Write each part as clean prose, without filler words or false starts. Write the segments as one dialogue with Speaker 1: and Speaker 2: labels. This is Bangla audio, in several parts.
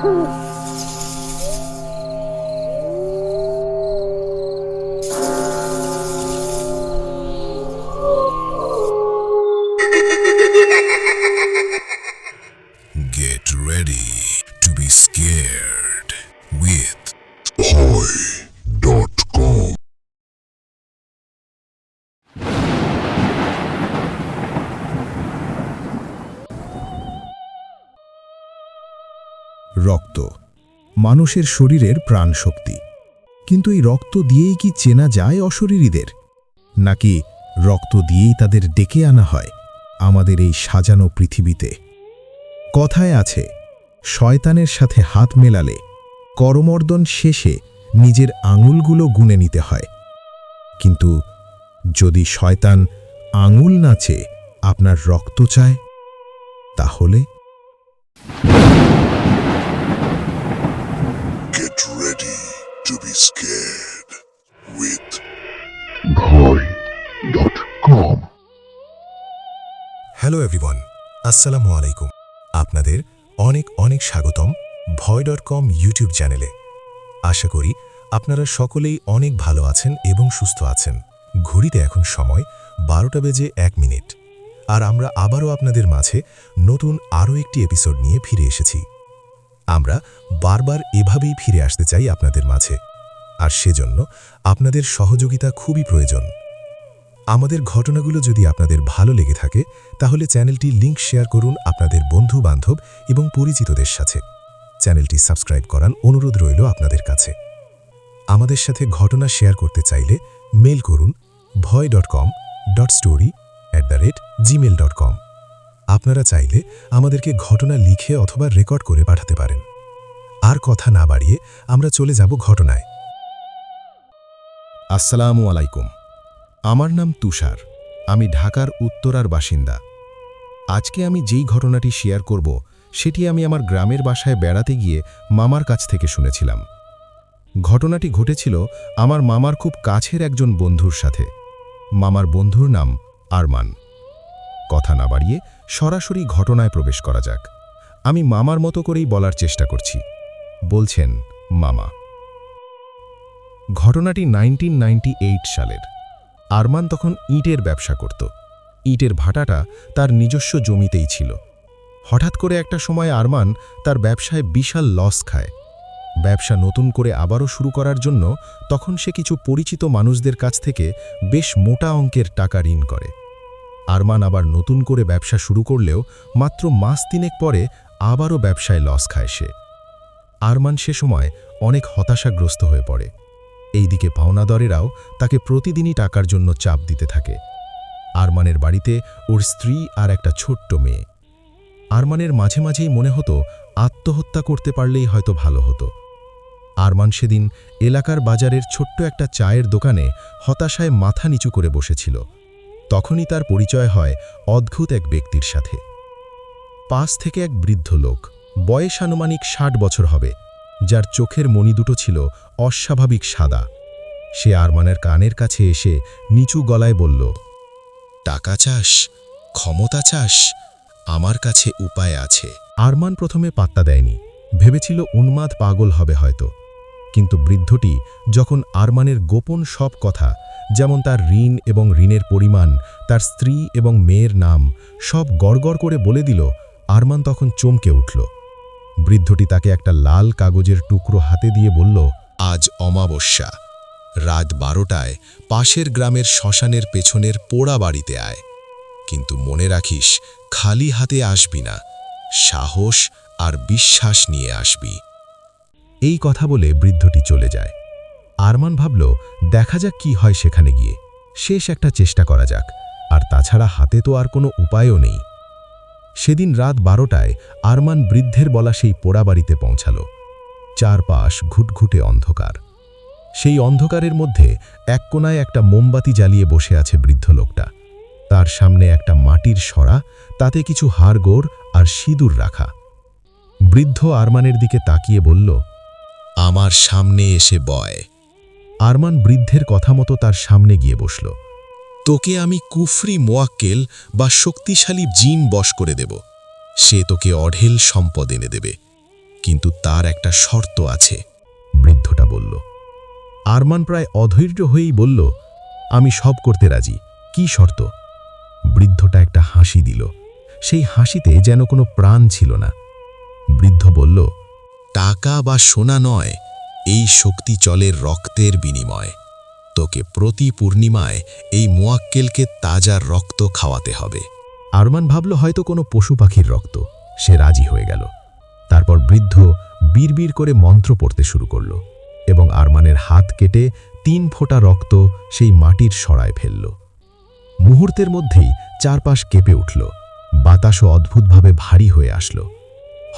Speaker 1: Get ready to be scared with Bhoy.com.
Speaker 2: রক্ত মানুষের শরীরের প্রাণশক্তি, কিন্তু এই রক্ত দিয়েই কি চেনা যায় অশরীরীদের, নাকি রক্ত দিয়েই তাদের ডেকে আনা হয় আমাদের এই সাজানো পৃথিবীতে? কথায় আছে, শয়তানের সাথে হাত মেলালে করমর্দন শেষে নিজের আঙুলগুলো গুনে নিতে হয়। কিন্তু যদি শয়তান আঙুল না চেয়ে আপনার রক্ত চায়, তাহলে
Speaker 1: Get ready to be scared with Bhoy.com. Hello everyone, আসসালামু আলাইকুম। আপনাদের অনেক অনেক স্বাগতম Bhoy.com ইউটিউব চ্যানেলে। আশা করি আপনারা সকলেই অনেক ভালো আছেন এবং সুস্থ আছেন। ঘড়িতে এখন সময় 12টা বেজে 1 মিনিট, আর আমরা আবারও আপনাদের মাঝে নতুন আরও একটি এপিসোড নিয়ে ফিরে এসেছি। আমরা বারবার এভাবেই ফিরে আসতে চাই আপনাদের মাঝে, আর সেজন্য আপনাদের সহযোগিতা খুবই প্রয়োজন। আমাদের ঘটনাগুলো যদি আপনাদের ভালো লেগে থাকে, তাহলে চ্যানেলটি লিংক শেয়ার করুন আপনাদের বন্ধু বান্ধব এবং পরিচিতদের সাথে। চ্যানেলটি সাবস্ক্রাইব করার অনুরোধ রইল আপনাদের কাছে। আমাদের সাথে ঘটনা শেয়ার করতে চাইলে মেল করুন bhoy.com.story@gmail.com। আপনারা চাইলে আমাদেরকে ঘটনা লিখে অথবা রেকর্ড করে পাঠাতে পারেন। আর কথা না বাড়িয়ে আমরা চলে যাব ঘটনায়।
Speaker 2: আসসালামু আলাইকুম। আমার নাম তুষার, আমি ঢাকার উত্তরার বাসিন্দা। আজকে আমি যেই ঘটনাটি শেয়ার করব, সেটি আমি আমার গ্রামের বাসায় বেড়াতে গিয়ে মামার কাছ থেকে শুনেছিলাম। ঘটনাটি ঘটেছিল আমার মামার খুব কাছের একজন বন্ধুর সাথে। মামার বন্ধুর নাম আরমান। কথা না বাড়িয়ে সরাসরি ঘটনায় প্রবেশ করা যাক। আমি মামার মতো করেই বলার চেষ্টা করছি। বলছেন মামা। ঘটনাটি 1998 সালের। আরমান তখন ইটের ব্যবসা করত। ইটের ভাটাটা তার নিজস্ব জমিতেই ছিল। হঠাৎ করে একটা সময় আরমান তার ব্যবসায় বিশাল লস খায়। ব্যবসা নতুন করে আবারও শুরু করার জন্য তখন সে কিছু পরিচিত মানুষদের কাছ থেকে বেশ মোটা অঙ্কের টাকা ঋণ করে। আরমান আবার নতুন করে ব্যবসা শুরু করলেও মাত্র মাস 3 পরে আবারও ব্যবসায় লস খায় সে। আরমান সে সময় অনেক হতাশাগ্রস্ত হয়ে পড়ে। এইদিকে পাওনাদারেরাও তাকে প্রতিদিনই টাকার জন্য চাপ দিতে থাকে। আরমানের বাড়িতে ওর স্ত্রী আর একটা ছোট্ট মেয়ে। আরমানের মাঝে মাঝেই মনে হতো আত্মহত্যা করতে পারলেই হয়তো ভালো হতো। আরমান সেদিন এলাকার বাজারের ছোট্ট একটা চায়ের দোকানে হতাশায় মাথা নিচু করে বসেছিল। তখনই তার পরিচয় হয় অদ্ভুত এক ব্যক্তির সাথে। পাশ থেকে এক বৃদ্ধ লোক, বয়স আনুমানিক 60 বছর হবে, যার চোখের মণি দুটো ছিল অস্বাভাবিক সাদা। সে আরমানের কানের কাছে এসে নিচু গলায় বলল, টাকা চাস, ক্ষমতা চাস, আমার কাছে উপায় আছে। আরমান প্রথমে পাত্তা দেয়নি, ভেবেছিল উন্মাদ পাগল হবে হয়তো। কিন্তু বৃদ্ধটি যখন আরমানের গোপন সব কথা, যেমন তার ঋণ এবং ঋণের পরিমাণ, তার স্ত্রী এবং মেয়ের নাম সব গড়গড় করে বলে দিল, আরমান তখন চমকে উঠল। বৃদ্ধটি তাকে একটা লাল কাগজের টুকরো হাতে দিয়ে বলল, আজ অমাবস্যা, রাত 12টায় পাশের গ্রামের শ্মশানের পেছনের পোড়া বাড়িতে আয়। কিন্তু মনে রাখিস, খালি হাতে আসবি না, সাহস আর বিশ্বাস নিয়ে আসবি। এই কথা বলে বৃদ্ধটি চলে যায়। আরমান ভাবল, দেখা যাক কি হয় সেখানে গিয়ে, শেষ একটা চেষ্টা করা যাক, আর তাছাড়া হাতে তো আর কোনো উপায়ও নেই। সেদিন রাত 12টায় আরমান বৃদ্ধের বলা সেই পোড়া বাড়িতে পৌঁছাল। চারপাশ ঘুটঘুটে অন্ধকার। সেই অন্ধকারের মধ্যে এক কোনায় একটা মোমবাতি জ্বালিয়ে বসে আছে বৃদ্ধ লোকটা। তার সামনে একটা মাটির সরা, তাতে কিছু হাড়গোড় আর সিঁদুর রাখা। বৃদ্ধ আরমানের দিকে তাকিয়ে বলল, আমার সামনে এসে বয়। আরমান বৃদ্ধের কথা মতো তার সামনে গিয়ে বসল। তোকে আমি কুফরি মোয়াক্কেল বা শক্তিশালী জিন বশ করে দেব। সে তোকে অঢেল সম্পদ এনে দেবে। কিন্তু তার একটা শর্ত আছে, বৃদ্ধটা বলল। আরমান প্রায় অধৈর্য হয়েই বলল, আমি সব করতে রাজি, কি শর্ত? বৃদ্ধটা একটা হাসি দিল, সেই হাসিতে যেন কোনো প্রাণ ছিল না। বৃদ্ধ বলল, টাকা বা সোনা নয়, এই শক্তি চলে রক্তের বিনিময়। তোকে প্রতি পূর্ণিমায় এই মোয়াক্কেলকে তাজা রক্ত খাওয়াতে হবে। আরমান ভাবল হয়তো কোনো পশু পাখির রক্ত। সে রাজি হয়ে গেল। তারপর বৃদ্ধ বিড়বিড় করে মন্ত্র পড়তে শুরু করল এবং আরমানের হাত কেটে 3 ফোঁটা রক্ত সেই মাটির সরায় ফেলল। মুহূর্তের মধ্যেই চারপাশ কেঁপে উঠল, বাতাসও অদ্ভুতভাবে ভারী হয়ে আসলো।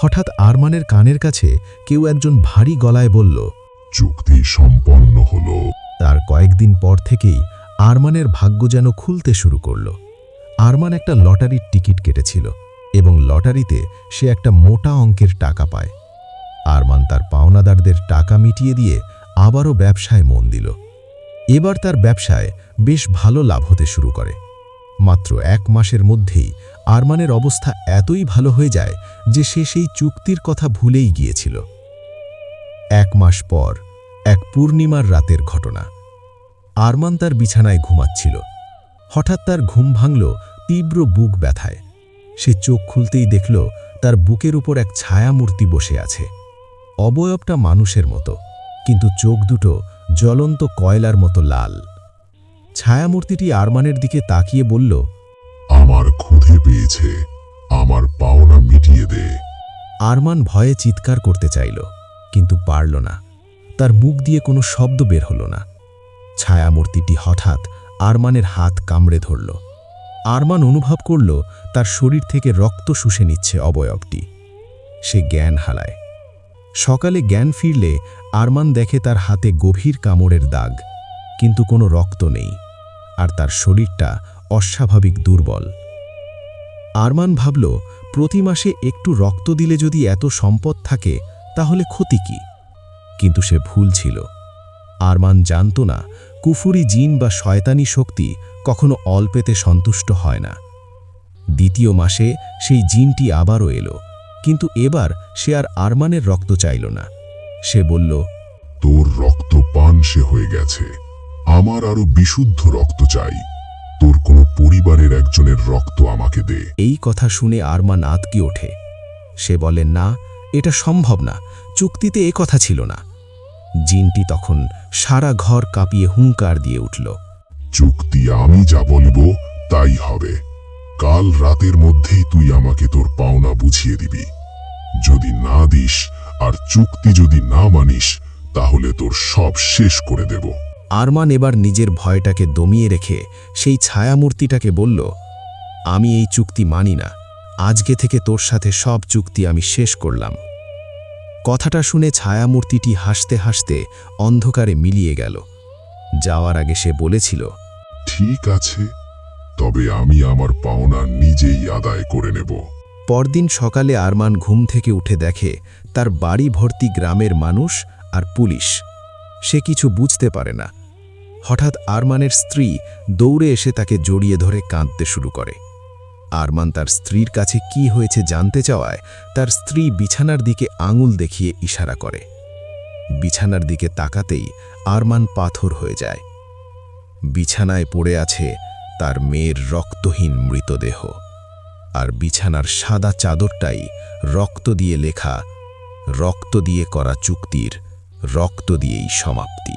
Speaker 2: হঠাৎ আরমানের কানের কাছে কেউ একজন ভারী গলায় বলল,
Speaker 3: চুক্তি সম্পন্ন হলো।
Speaker 2: তার কয়েকদিন পর থেকেই আরমানের ভাগ্য যেন খুলতে শুরু করল। আরমান একটা লটারির টিকিট কেটেছিল এবং লটারিতে সে একটা মোটা অঙ্কের টাকা পায়। আরমান তার পাওনাদারদের টাকা মিটিয়ে দিয়ে আবারও ব্যবসায় মন দিল। এবার তার ব্যবসায় বেশ ভালো লাভ হতে শুরু করে। মাত্র 1 মাসের মধ্যেই আরমানের অবস্থা এতই ভালো হয়ে যায় যে সে সেই চুক্তির কথা ভুলেই গিয়েছিল। 1 মাস পর এক পূর্ণিমার রাতের ঘটনা। আরমান তার বিছানায় ঘুমাচ্ছিল। হঠাৎ তার ঘুম ভাঙল তীব্র বুক ব্যথায়। সে চোখ খুলতেই দেখল তার বুকের উপর এক ছায়ামূর্তি বসে আছে। অবয়বটা মানুষের মতো, কিন্তু চোখ দুটো জ্বলন্ত কয়লার মতো লাল। ছায়ামূর্তিটি আরমানের দিকে তাকিয়ে বলল,
Speaker 3: আমার ক্ষুধে পেয়েছে, আমার পাওনা মিটিয়ে দে।
Speaker 2: আরমান ভয়ে চিৎকার করতে চাইল, কিন্তু পারল না। তার মুখ দিয়ে কোনো শব্দ বের হলো না। ছায়ামূর্তিটি হঠাৎ আরমানের হাত কামড়ে ধরল। আরমান অনুভব করল তার শরীর থেকে রক্ত শুষে নিচ্ছে অবয়বটি। সে জ্ঞান হারায়। সকালে জ্ঞান ফিরলে আরমান দেখে তার হাতে গভীর কামড়ের দাগ, কিন্তু কোনো রক্ত নেই, আর তার শরীরটা অস্বাভাবিক দুর্বল। আরমান ভাবল, প্রতি মাসে একটু রক্ত দিলে যদি এত সম্পদ থাকে তাহলে ক্ষতি কি? কিন্তু সে ভুল ছিল। আরমান জানত না কুফুরি জিন বা শয়তানি শক্তি কখনো অল্পেতে সন্তুষ্ট হয় না। 2য় মাসে সেই জিনটি আবারও এলো, কিন্তু এবার সে আর আরমানের রক্ত চাইল না। সে বলল,
Speaker 3: তোর রক্ত পান সে হয়ে গেছে, আমার আরো বিশুদ্ধ রক্ত চাই। তোর কোনো পরিবারের একজনের রক্ত আমাকে দে।
Speaker 2: এই কথা শুনে আরমান আতকে ওঠে। সে বলে, না, এটা সম্ভব না, চুক্তিতে এ কথা ছিল না। জিনটি তখন সারা ঘর কাঁপিয়ে হুঙ্কার দিয়ে উঠল,
Speaker 3: চুক্তি আমি যা বলবো তাই হবে। কাল রাতের মধ্যেই তুই আমাকে তোর পাওনা বুঝিয়ে দিবি। যদি না দিস আর চুক্তি যদি না মানিস, তাহলে তোর সব শেষ করে দেব।
Speaker 2: আরমান এবার নিজের ভয়টাকে দমিয়ে রেখে সেই ছায়ামূর্তিটাকে বলল, আমি এই চুক্তি মানি না। আজকে থেকে তোর সাথে সব চুক্তি আমি শেষ করলাম। কথাটা শুনে ছায়ামূর্তিটি হাসতে হাসতে অন্ধকারে মিলিয়ে গেল। যাওয়ার আগে সে বলেছিল,
Speaker 3: ঠিক আছে, তবে আমি আমার পাওনা নিজেই আদায় করে নেব।
Speaker 2: পরদিন সকালে আরমান ঘুম থেকে উঠে দেখে তার বাড়ি ভর্তি গ্রামের মানুষ আর পুলিশ। সে কিছু বুঝতে পারে না। হঠাৎ আরমানের স্ত্রী দৌড়ে এসে তাকে জড়িয়ে ধরে কাঁদতে শুরু করে। আরমান তার স্ত্রীর কাছে কি হয়েছে জানতে চাওয়ায় তার স্ত্রী বিছানার দিকে আঙুল দেখিয়ে ইশারা করে। বিছানার দিকে তাকাতেই আরমান পাথর হয়ে যায়। বিছানায় পড়ে আছে তার মেয়ের রক্তহীন মৃতদেহ, আর বিছানার সাদা চাদরটাই রক্ত দিয়ে লেখা, রক্ত দিয়ে করা চুক্তির রক্ত দিয়েই সমাপ্তি।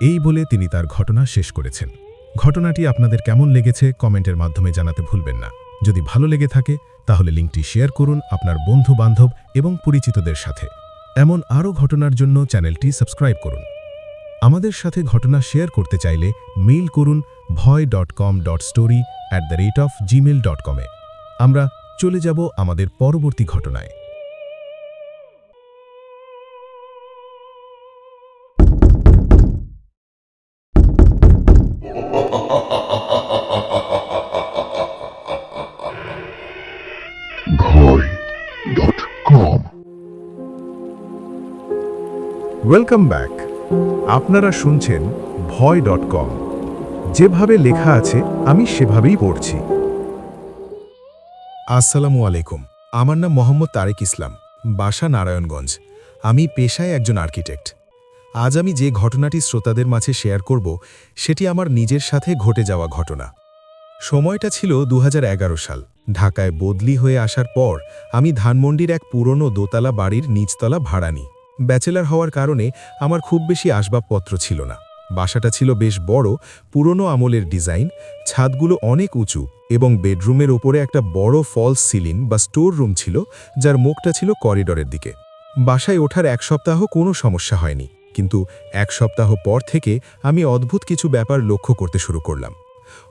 Speaker 1: এই বলে তিনি তার ঘটনা শেষ করেছেন। ঘটনাটি আপনাদের কেমন লেগেছে কমেন্টের মাধ্যমে জানাতে ভুলবেন না। যদি ভালো লেগে থাকে তাহলে লিঙ্কটি শেয়ার করুন আপনার বন্ধু-বান্ধব এবং পরিচিতদের সাথে। এমন আরও ঘটনার জন্য চ্যানেলটি সাবস্ক্রাইব করুন। আমাদের সাথে ঘটনা শেয়ার করতে চাইলে মেইল করুন bhoy.com.story@gmail.com এ। আমরা চলে যাব আমাদের পরবর্তী ঘটনায়।
Speaker 3: Bhoy.com
Speaker 1: welcome back. আপনারা শুনছেন ভয়.com। যেভাবে লেখা আছে আমি সেভাবেই পড়ছি। আসসালামু আলাইকুম। আমার নাম মোহাম্মদ তারেক ইসলাম।
Speaker 2: বাসা নারায়ণগঞ্জ। আমি পেশায় একজন আর্কিটেক্ট। আজ আমি যে ঘটনাটি শ্রোতাদের মাঝে শেয়ার করব সেটি আমার নিজের সাথে ঘটে যাওয়া ঘটনা। সময়টা ছিল ২০১১ সাল। ঢাকায় বদলি হয়ে আসার পর আমি ধানমন্ডির এক পুরনো দোতলা বাড়ির নিচতলা ভাড়া নিই। ব্যাচেলর হওয়ার কারণে আমার খুব বেশি আসবাবপত্র ছিল না। বাসাটা ছিল বেশ বড়, পুরনো আমলের ডিজাইন, ছাদগুলো অনেক উঁচু এবং বেডরুমের ওপরে একটা বড় ফলস সিলিং বা স্টোর রুম ছিল, যার মুখটা ছিল করিডরের দিকে। বাসায় ওঠার এক সপ্তাহ কোনো সমস্যা হয়নি, কিন্তু এক সপ্তাহ পর থেকে আমি অদ্ভুত কিছু ব্যাপার লক্ষ্য করতে শুরু করলাম।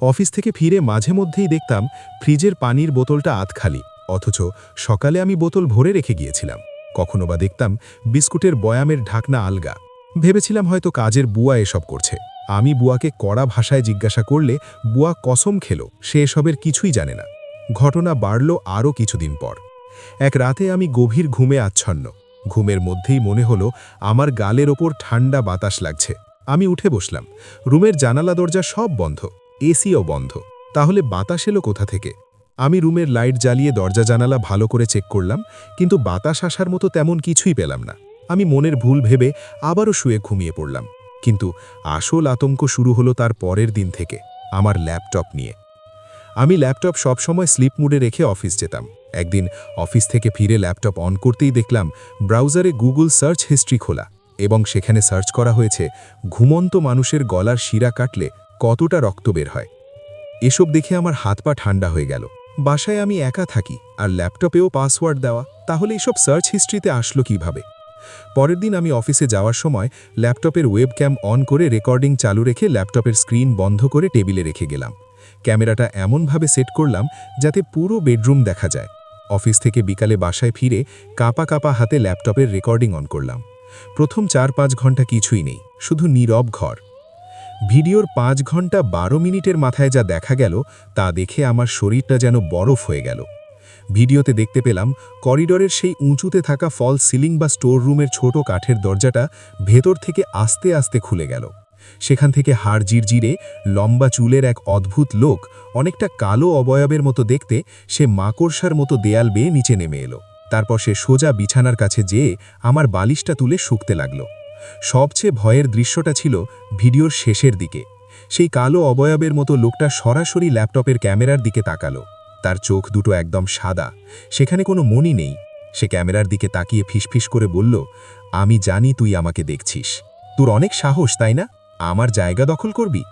Speaker 2: অফিস থেকে ফিরে মাঝে মধ্যেই দেখতাম ফ্রিজের পানির বোতলটা আধ খালি, অথচ সকালে আমি বোতল ভরে রেখে গিয়েছিলাম। কখনো বা দেখতাম বিস্কুটের বয়ামের ঢাকনা আলগা। ভেবেছিলাম হয়তো কাজের বুয়া এসব করছে। আমি বুয়াকে কড়া ভাষায় জিজ্ঞাসা করলে বুয়া কসম খেল সে এসবের কিছুই জানে না। ঘটনা বাড়ল আরও কিছুদিন পর। এক রাতে আমি গভীর ঘুমে আচ্ছন্ন। ঘুমের মধ্যেই মনে হলো আমার গালের ওপর ঠান্ডা বাতাস লাগছে। আমি উঠে বসলাম। রুমের জানালা দরজা সব বন্ধ, এসিও বন্ধ। তাহলে বাতাস এলো কোথা থেকে? আমি রুমের লাইট জ্বালিয়ে দরজা জানালা ভালো করে চেক করলাম, কিন্তু বাতাস আসার মতো তেমন কিছুই পেলাম না। আমি মনের ভুল ভেবে আবারও শুয়ে ঘুমিয়ে পড়লাম। কিন্তু আসল আতঙ্ক শুরু হলো তার পরের দিন থেকে, আমার ল্যাপটপ নিয়ে। আমি ল্যাপটপ সবসময় স্লিপ মুডে রেখে অফিস যেতাম। একদিন অফিস থেকে ফিরে ল্যাপটপ অন করতেই দেখলাম ব্রাউজারে গুগল সার্চ হিস্ট্রি খোলা এবং সেখানে সার্চ করা হয়েছে ঘুমন্ত মানুষের গলার শিরা কাটলে কতটা রক্ত বের হয়। এসব দেখে আমার হাত পা ঠান্ডা হয়ে গেল। বাসায় আমি একা থাকি আর ল্যাপটপেও পাসওয়ার্ড দেওয়া, তাহলে এসব সার্চ হিস্ট্রিতে আসলো কিভাবে? পরের দিন আমি অফিসে যাওয়ার সময় ল্যাপটপের ওয়েবক্যাম অন করে রেকর্ডিং চালু রেখে ল্যাপটপের স্ক্রিন বন্ধ করে টেবিলে রেখে গেলাম। ক্যামেরাটা এমনভাবে সেট করলাম যাতে পুরো বেডরুম দেখা যায়। অফিস থেকে বিকালে বাসায় ফিরে কাঁপা কাঁপা হাতে ল্যাপটপের রেকর্ডিং অন করলাম। প্রথম ৪-৫ ঘন্টা কিছুই নেই, শুধু নীরব ঘর। ভিডিওর ৫ ঘন্টা ১২ মিনিটের মাথায় যা দেখা গেল তা দেখে আমার শরীরটা যেন বরফ হয়ে গেল। ভিডিওতে দেখতে পেলাম করিডরের সেই উঁচুতে থাকা ফল সিলিং বা স্টোর রুমের ছোট কাঠের দরজাটা ভেতর থেকে আস্তে আস্তে খুলে গেল। সেখান থেকে হাড় জিরজিরে লম্বা চুলের এক অদ্ভুত লোক, অনেকটা কালো অবয়বের মতো দেখতে, সে মাকড়সার মতো দেয়াল বেয়ে নিচে নেমে এলো। তারপর সে সোজা বিছানার কাছে যেয়ে আমার বালিশটা তুলে শুকতে লাগল। সবচেয়ে ভয়ের দৃশ্যটা ছিল ভিডিওর শেষের দিকে। সেই কালো অবয়বের মতো লোকটা সরাসরি ল্যাপটপের ক্যামেরার দিকে তাকালো। তার চোখ দুটো একদম সাদা, সেখানে কোনো মনি নেই। সে ক্যামেরার দিকে তাকিয়ে ফিসফিস করে বলল, আমি জানি তুই আমাকে দেখছিস। তোর অনেক সাহস, তাই না? আমার জায়গা দখল করবি?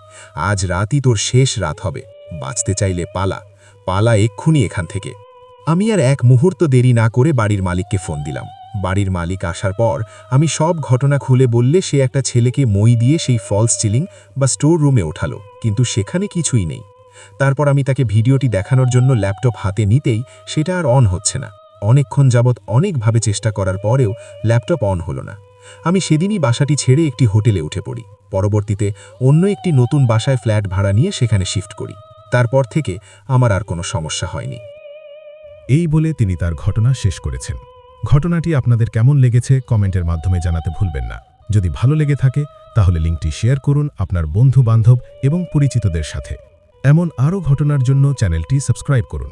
Speaker 2: আজ রাতই তোর শেষ রাত হবে। বাঁচতে চাইলে পালা, পালা এক্ষুনি এখান থেকে। আমি আর এক মুহূর্ত দেরি না করে বাড়ির মালিককে ফোন দিলাম। বাড়ির মালিক আসার পর আমি সব ঘটনা খুলে বললে সে একটা ছেলেকে মই দিয়ে সেই ফলস সিলিং বা স্টোর রুমে ওঠালো, কিন্তু সেখানে কিছুই নেই। তারপর আমি তাকে ভিডিওটি দেখানোর জন্য ল্যাপটপ হাতে নিতেই সেটা আর অন হচ্ছে না। অনেকক্ষণ যাবৎ অনেকভাবে চেষ্টা করার পরেও ল্যাপটপ অন হলো না। আমি সেদিনই বাসাটি ছেড়ে একটি হোটেলে উঠে পড়ি। পরবর্তীতে অন্য একটি নতুন বাসায় ফ্ল্যাট ভাড়া নিয়ে সেখানে শিফট করি। তারপর থেকে আমার আর কোনো সমস্যা হয়নি।
Speaker 1: এই বলে তিনি তার ঘটনা শেষ করেছেন। ঘটনাটি আপনাদের কেমন লেগেছে কমেন্টের মাধ্যমে জানাতে ভুলবেন না। যদি ভালো লেগে থাকে তাহলে লিঙ্কটি শেয়ার করুন আপনার বন্ধু বান্ধব এবং পরিচিতদের সাথে। এমন আরও ঘটনার জন্য চ্যানেলটি সাবস্ক্রাইব করুন।